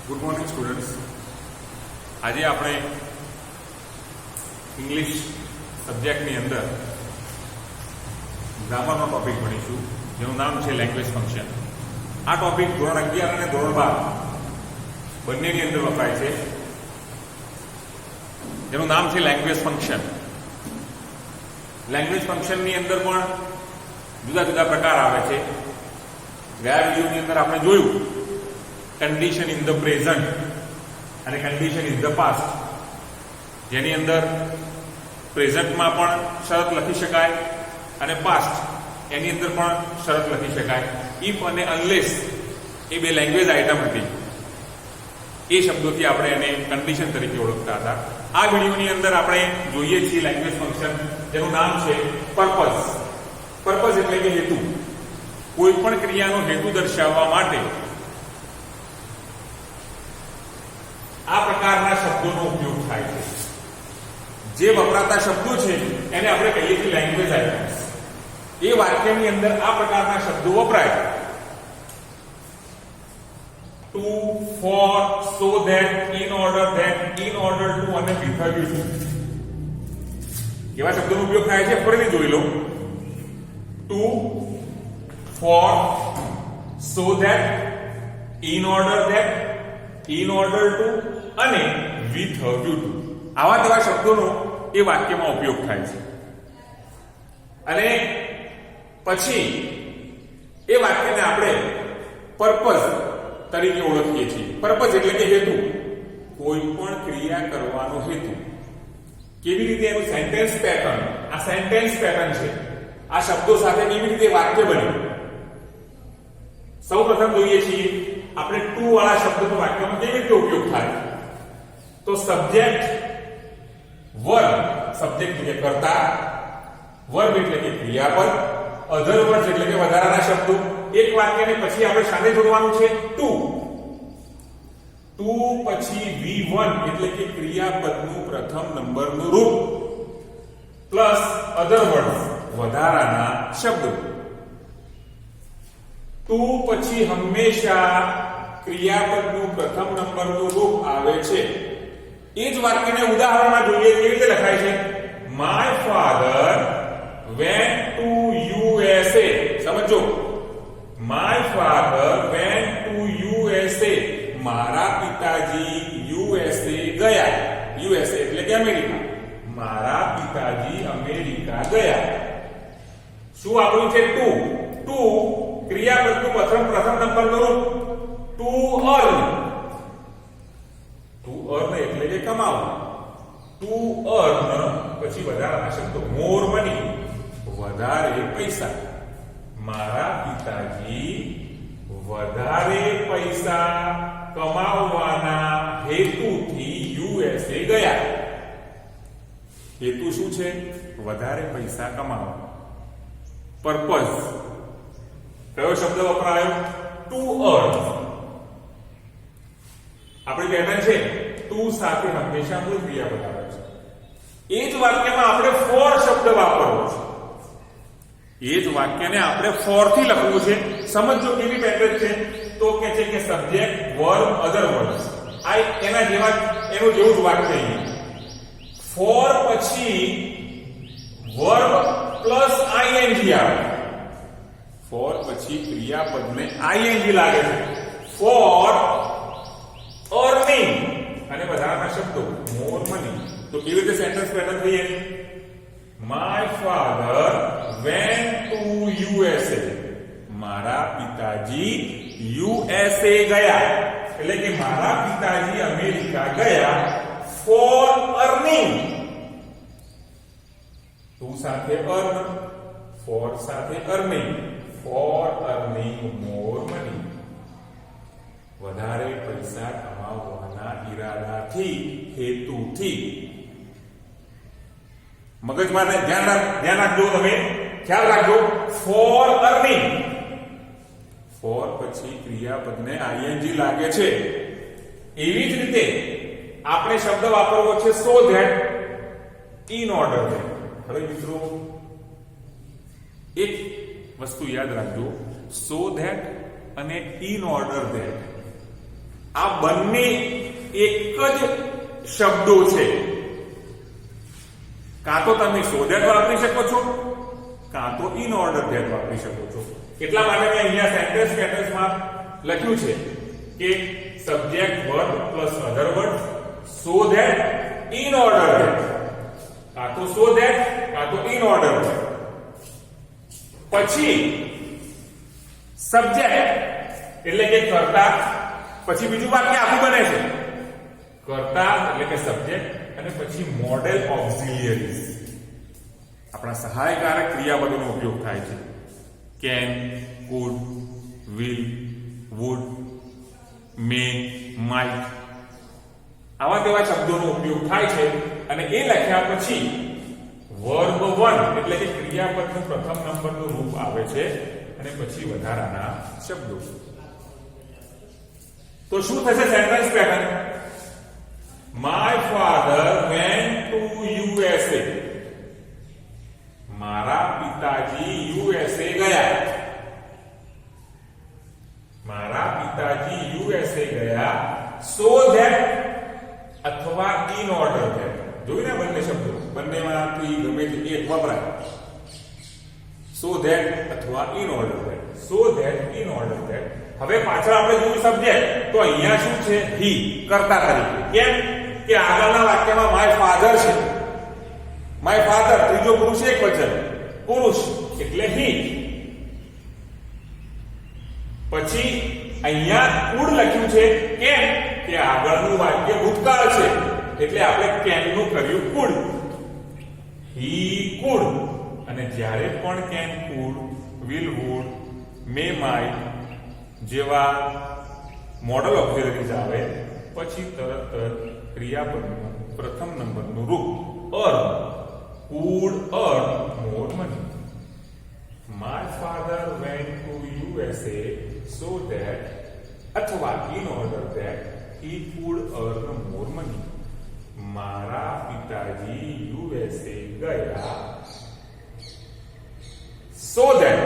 Good morning students. આજે આપણે English સબ્જેક્ટની અંદર ગ્રામરનો ટોપિક ભણીશું, જેનું નામ છે લેંગ્વેજ ફંક્શન. આ ટોપિક ધોરણ 11 અને ધોરણ 12 બંનેની અંદર વપરાય છે, જેનું નામ છે લેંગ્વેજ ફંક્શન. લેંગ્વેજ ફંક્શનની અંદર પણ જુદા જુદા પ્રકાર આવે છે. ગયા વિડીયોની અંદર આપણે જોયું કન્ડિશન ઇન ધ પ્રેઝન્ટ અને કન્ડિશન ઇન ધ પાસ્ટ, જેની અંદર પ્રેઝન્ટમાં પણ શરત લખી શકાય અને પાસ્ટ એની અંદર પણ શરત લખી શકાય. ઇફ અને અનલેસ એ બે લેંગ્વેજ આઇટમ હતી, એ શબ્દોથી આપણે એને કન્ડિશન તરીકે ઓળખતા હતા. આ વિડીયોની અંદર આપણે જોઈએ છીએ લેંગ્વેજ ફંક્શન, જેનું નામ છે પર્પઝ. પર્પઝ એટલે કે હેતુ. કોઈ પણ ક્રિયાનો હેતુ દર્શાવવા માટે આ પ્રકારના શબ્દોનો ઉપયોગ થાય છે. જે વપરાતા શબ્દો છે એને આપણે કહીએ છીએ લેંગ્વેજ આઇટમ્સ. એ વાક્યની અંદર આ પ્રકારના શબ્દો વપરાય. To, for, so that, in order that, in order to અને વિથ ટુ. કેવા શબ્દોનો ઉપયોગ થાય છે ફરીથી જોઈ લો. To, for, so that, in order that, in order to અને વિથ ટુ. આવા તેવા શબ્દોનો એ વાક્યમાં ઉપયોગ થાય છે. અને પછી એ વાક્યને આપણે પર્પઝ તરીકે ઓળખીએ છીએ. પર્પઝ એટલે કે હેતુ. કોઈ પણ ક્રિયા કરવાનો હેતુ. કેવી રીતે એનું સેન્ટેન્સ પેટર્ન, આ સેન્ટેન્સ પેટર્ન છે, આ શબ્દો સાથે કેવી રીતે વાક્ય બને. સૌપ્રથમ જોઈએ છીએ આપણે ટુ વાળા શબ્દનો વાક્યમાં કેવી રીતે ઉપયોગ થાય. તો સબ્જેક્ટ, વર્બ, સબ્જેક્ટ એટલે કર્તા, વર્બ એટલે કે ક્રિયાપદ, અધર વર્ડ્સ એટલે કે વધારાના શબ્દો. એક વાક્યને પછી આપણે સાથે જોડવાનું છે ટુ. ટુ પછી V1 એટલે કે ક્રિયાપદનું પ્રથમ નંબરનું રૂપ પ્લસ અધર વર્ડ્સ વધારાના શબ્દો. ટુ પછી હંમેશા ક્રિયાપદનું પ્રથમ નંબરનું રૂપ આવે છે. એ જ વાક્યને ઉદાહરણમાં જોઈએ કેવી રીતે લખાય છે. My father went to USA. સમજો, my father went to USA. મારા પિતાજી USA ગયા. USA એટલે કે અમેરિકા. મારા પિતાજી અમેરિકા ગયા. શું આપણું છે ટુ. ટુ ક્રિયાપદનું પ્રથમ નંબરનું રૂપ. To earn. ટુ અર્ન એટલે કે કમાવું. ટુ અર્ન પછી વધારાના શબ્દો. મોર મની, વધારે પૈસા. મારા પિતાજી વધારે પૈસા કમાવવાના હેતુથી USA ગયા. હેતુ શું છે? વધારે પૈસા કમાવા. પર્પઝ. કયો શબ્દ વપરાયો? To earn. આપણી પેટર્ન છે ટુ સાથે હંમેશા મૂળ ક્રિયાપદ આવે છે. એ જ વાક્યમાં આપણે ફોર શબ્દ વાપરવો છે. એ જ વાક્યને આપણે ફોર થી લખવું છે. સમજો કેવી પેટર્ન છે. તો કે છે કે સબ્જેક્ટ, વર્બ, અધર વર્ડ્સ. આ એના જેવા, એનું જેવું જ વાક્ય અહીં. ફોર પછી વર્બ પ્લસ ING આવે. ફોર પછી ક્રિયાપદને ING લાગે છે. ફોર અર્નિંગ અને વધારાના શબ્દો મોર મની. તો કેવી રીતે સેન્ટેન્સ પેટર્ન થઈ એની? My father went to USA. મારા પિતાજી USA ગયા. એટલે કે મારા પિતાજી અમેરિકા ગયા ફોર અર્નિંગ. ટુ સાથે અર્ન, ફોર સાથે અર્નિંગ. ફોર અર્નિંગ મોર મની. વધારે પૈસા કમાવવાના ઈરાદાથી, હેતુથી. મગજમાં ધ્યાન રાખજો, તમે ખ્યાલ રાખજો. Four earning. ફોર પછી ક્રિયાપદને ING લાગે છે. એવી જ રીતે આપણે શબ્દ વાપરવો છે સો ધેટ, ઇન ઓર્ડર ધેટ. હવે મિત્રો એક વસ્તુ યાદ રાખજો, સો ધેટ અને ઇન ઓર્ડર ધેટ આ બંને એક જ શબ્દો છે. કાં તો તમે સો ધેટ વાપરી શકો છો, કાં તો ઇન ઓર્ડર ધેટ વાપરી શકો છો. એટલા માટે મેં અહીંયા સેન્ટેન્સ પેટર્નમાં લખ્યું છે કે subject verb plus other word so that in order that, કાં તો સો ધેટ કાં તો ઇન ઓર્ડર ધેટ. પછી સબ્જેક્ટ એટલે કે કર્તા, પછી બીજું વાક્ય આખું બને છે કર્તા એટલે કે સબ્જેક્ટ, અને પછી મોડેલ ઓક્સિલિયરીઝ આપણા સહાયકારક ક્રિયાપદોનો ઉપયોગ થાય છે. Can, could, will, would, may, might આવા તેવા શબ્દોનો ઉપયોગ થાય છે. અને એ લખ્યા પછી વર્બ 1 એટલે કે ક્રિયાપદનું પ્રથમ નંબરનું રૂપ આવે છે અને પછી વધારાના શબ્દો. તો શું થશે sentence pattern? My father went to USA. મારા પિતાજી USA ગયા. મારા પિતાજી USA ગયા સો ધેટ અથવા ઇન ઓર્ડર ધેટ. જોયું ને બંને શબ્દો, બંનેમાંથી ગમે તે એક વપરાય. સો ધેટ અથવા in order that. So that in order that. હવે પાછળ આપણે જોયું સબ્જેક્ટ, તો અહીંયા શું છે? હી, કર્તા તરીકે. કેમ કે આગળના વાક્યમાં માય ફાધર છે. માય ફાધર ત્રીજો પુરુષ એકવચન, પુરુષ એટલે હી. પછી અહીંયા કુડ લખ્યું છે. કેમ કે આગળનું વાક્ય ભૂતકાળ છે એટલે આપણે કેન નું કર્યું કુડ. He could. અને જ્યારે પણ can, could, will, would, may, might જેવા મોડલ ઓક્સિલરીઝ આવે પછી તરત જ ક્રિયાપદનું પ્રથમ નંબરનું રૂપ earn. Could earn more money. My father went to USA so that અથવા in order that he could earn more money. મારા પિતાજી USA ગયા so that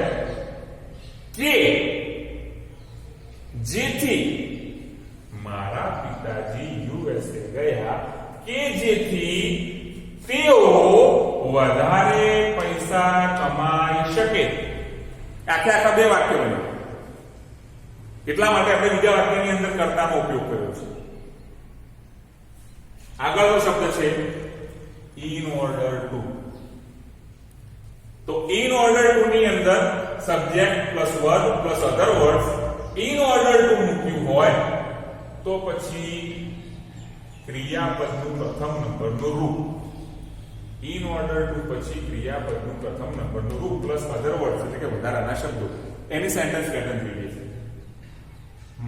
કે જેથી. મારા પિતાજી USA ગયા કે જેથી તેઓ વધારે પૈસા કમાઈ શકે. આખે આખા બે વાક્યો બને. એટલા માટે આપણે બીજા વાક્યની અંદર કર્તાનો ઉપયોગ કર્યો છે. આગળનો શબ્દ છે ઇન ઓર્ડર ટુ. તો ઇન ઓર્ડર ટુ ની અંદર subject plus verb plus other words in order two મૂક્યું હોય તો પછી ક્રિયાપદનું પ્રથમ નંબરનું રૂપ. ઇન ઓર્ડર ટુ પછી ક્રિયાપદનું પ્રથમ નંબરનું રૂપ પ્લસ અધર વર્ડ્સ એટલે કે વધારાના શબ્દો. એની સેન્ટેન્સ પેટર્ન જોઈએ છે.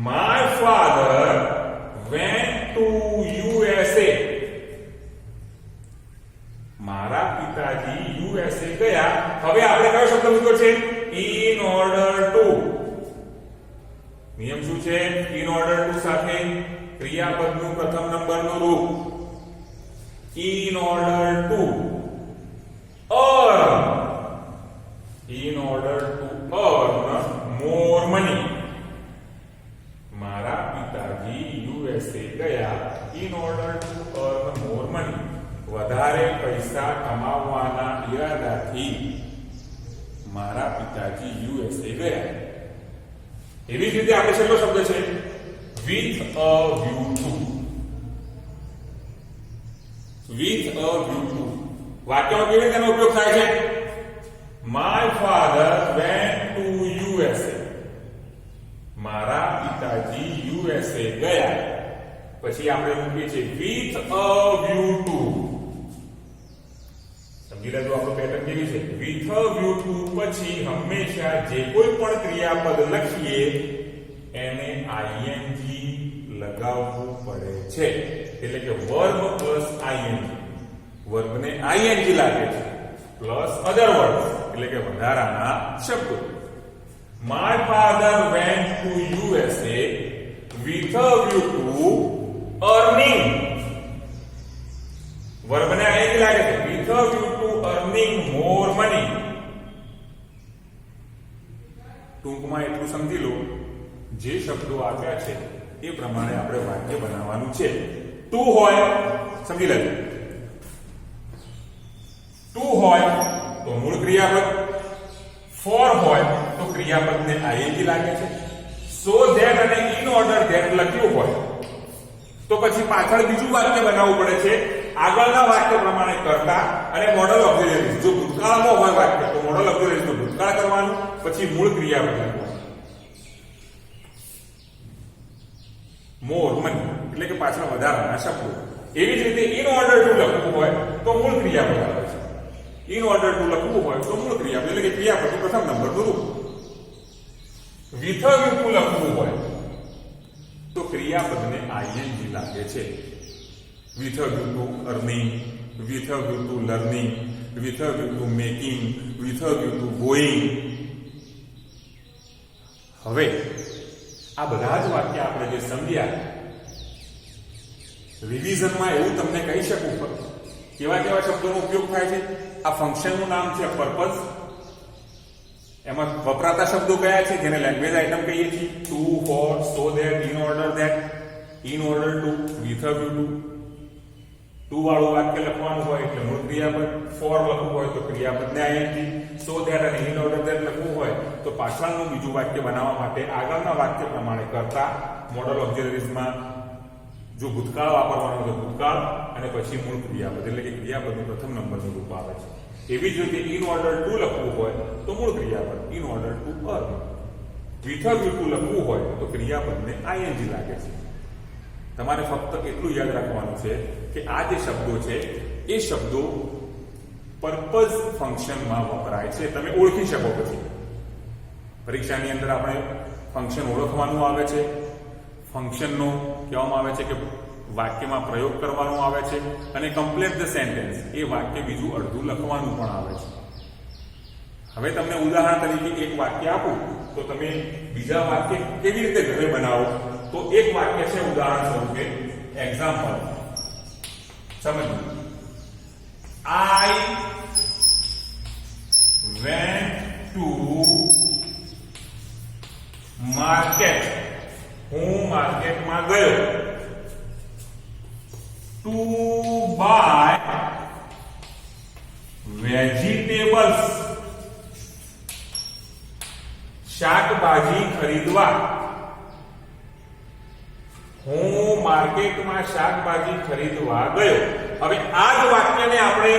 My father went to USA. મારા પિતાજી USA ગયા. હવે આપણે કયો શબ્દ મૂક્યો છે? In order two. નિયમ શું છે? ઇન ઓર્ડર ટુ સાથે ક્રિયાપદનું પ્રથમ નંબરનું રૂપ. In order two earn. In order two earn more money. મારા પિતાજી USA ગયા in order two earn more money. વધારે પૈસા કમાવવાના ઈરાદાથી મારા પિતાજી USA ગયા. એવી જ રીતે આપણે છેલ્લો શબ્દ છે with a view to. with a view to વાક્યમાં કેવી રીતે તેનો ઉપયોગ થાય છે? My father went to USA. મારા પિતાજી USA ગયા. પછી આપણે મૂકીએ છીએ with a view to. સમજી લેજો આપણો પેટર્ન કેવી છે? with a view to પછી હંમેશા જે કોઈ પણ ક્રિયાપદ લખીએ એને ing લગાવવું પડે છે. એટલે કે વર્બ પ્લસ ing. વર્બને ing લાગે છે પ્લસ અધર વર્ડ્સ એટલે કે વધારાના શબ્દો. My father went to USA with a view to earning. વર્બને ing લાગે છે with a view to earning more money. ટૂંકમાં એટલું સમજી લો, જે શબ્દો આપ્યા છે એ પ્રમાણે આપણે વાક્ય બનાવવાનું છે. ટુ હોય સમજી લેજો, ટુ હોય તો મૂળ ક્રિયાપદ, ફોર હોય તો ક્રિયાપદને આઈએનજી લાગે છે. સો ધેટ અને ઇન ઓર્ડર ધેટ લખ્યું હોય તો પછી પાછળ બીજું વાક્ય બનાવવું પડે છે આગળના વાક્ય પ્રમાણે કરતા અને મોડલ ઓક્ઝિલરીઝ. જો ભૂતકાળમાં હોય વાક્ય તો મોડલ ઓક્ઝિલરીઝ નું ભૂતકાળ કરવાનું, પછી મૂળ ક્રિયાપદ લખવાનું. મોર મની એટલે કે પાછળ વધારાના શબ્દો. એવી જ રીતે ઇન ઓર્ડર ટુ લખવું હોય તો મૂળ ક્રિયાપદ આવે છે. ઇન ઓર્ડર ટુ લખવું હોય તો મૂળ ક્રિયાપદ એટલે કે ક્રિયાપદનું પ્રથમ નંબરનું રૂપ. વિથ અ વ્યૂ ટુ લખવું હોય તો ક્રિયાપદને આઈએનજી લાગે છે. with a view to earning, with a view to learning, with a view to making, with a view to going. હવે આ બધા જ વાક્ય આપણે જે સમજ્યા, રિવિઝનમાં એવું તમને કહી શકું કેવા કેવા શબ્દોનો ઉપયોગ થાય છે. આ ફંક્શનનું નામ છે પર્પઝ. એમાં વપરાતા શબ્દો કયા છે જેને લેંગ્વેજ આઇટમ કહીએ છીએ? To, for, so that, in order that, in order to, with a view to. To વાળું વાક્ય લખવાનું હોય એટલે મૂળ ક્રિયાપદ, ફોર લખવું હોય તો ક્રિયાપદને આઈએનજી, સો ધેટ અને ઇન ઓર્ડર ધેટ લખવું હોય તો પાછળનું બીજું વાક્ય બનાવવા માટે આગળના વાક્ય પ્રમાણે કરતા, મોડલ ઓક્ઝિલરીઝમાં જો ભૂતકાળ વાપરવાનું તો ભૂતકાળ અને પછી મૂળ ક્રિયાપદ એટલે કે ક્રિયાપદનું પ્રથમ નંબરનું રૂપ આવે છે. એવી જ રીતે ઇન ઓર્ડર ટુ લખવું હોય તો મૂળ ક્રિયાપદ in order to earn. With a view two લખવું હોય તો ક્રિયાપદને આઈએનજી લાગે છે. તમારે ફક્ત એટલું યાદ રાખવાનું છે કે આ જે શબ્દો છે એ શબ્દો પર્પઝ ફંક્શનમાં વપરાય છે. તમે ઓળખી શકો. પછી પરીક્ષાની અંદર આપણે ફંક્શન ઓળખવાનું આવે છે. ફંક્શનનો કહેવામાં આવે છે કે વાક્યમાં પ્રયોગ કરવાનો આવે છે અને કમ્પ્લીટ ધ સેન્ટેન્સ એ વાક્ય બીજું અડધું લખવાનું પણ આવે છે. હવે તમને ઉદાહરણ તરીકે એક વાક્ય આપું તો તમે બીજા વાક્ય કેવી રીતે ઘરે બનાવો તો એક વાક્ય છે ઉદાહરણ સ્વરૂપે એક્ઝામ્પલ સમજો. I went to market. હું માર્કેટમાં ગયો. To buy vegetables. શાકભાજી ખરીદવા. હું માર્કેટમાં શાકભાજી ખરીદવા ગયો. હવે આ જ વાક્યને આપણે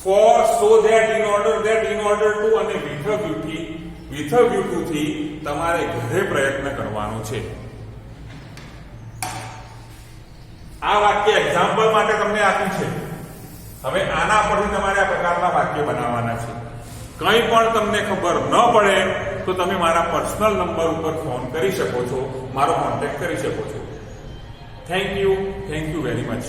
for, so that, in order that, in order to અને વિથ અ વ્યૂ ટુ થી તમારે ઘરે પ્રયત્ન કરવાનો છે. આ વાક્ય એક્ઝામ્પલ માટે તમને આપ્યું છે. હવે આના પરથી તમારે આ પ્રકારના વાક્ય બનાવવાના છે. કંઈ પણ તમને ખબર ન પડે તો તમે મારા પર્સનલ નંબર ઉપર ફોન કરી શકો છો, મારો કોન્ટેક્ટ કરી શકો છો. Thank you very much.